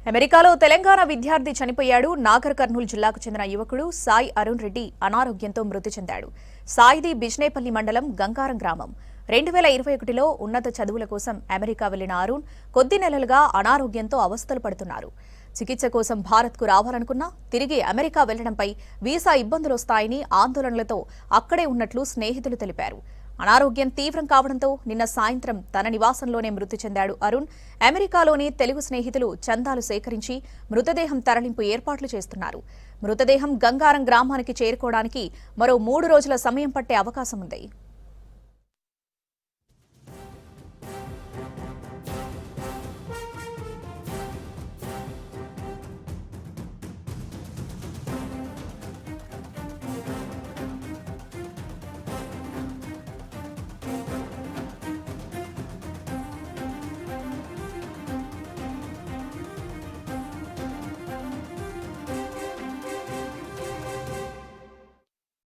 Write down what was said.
అమెరికాలో తెలంగాణ విద్యార్థి చనిపోయాడు. నాగర్ కర్నూలు జిల్లాకు చెందిన యువకుడు సాయి అరుణ్ రెడ్డి అనారోగ్యంతో మృతి చెందాడు. సాయిది బిజ్నేపల్లి మండలం గంగారం గ్రామం. 2021లో ఉన్నత చదువుల కోసం అమెరికా వెళ్లిన అరుణ్ కొద్ది నెలలుగా అనారోగ్యంతో అవస్థలు పడుతున్నారు. చికిత్స కోసం భారత్కు రావాలనుకున్నా తిరిగి అమెరికా వెళ్లడంపై వీసా ఇబ్బందులొస్తాయని ఆందోళనలతో అక్కడే ఉన్నట్లు స్నేహితులు తెలిపారు. అనారోగ్యం తీవ్రం కావడంతో నిన్న సాయంత్రం తన నివాసంలోనే మృతి చెందాడు అరుణ్. అమెరికాలోని తెలుగు స్నేహితులు చందాలు సేకరించి మృతదేహం తరలింపు ఏర్పాట్లు చేస్తున్నారు. మృతదేహం గంగారం గ్రామానికి చేరుకోవడానికి మరో 3 రోజుల సమయం పట్టే అవకాశం ఉంది.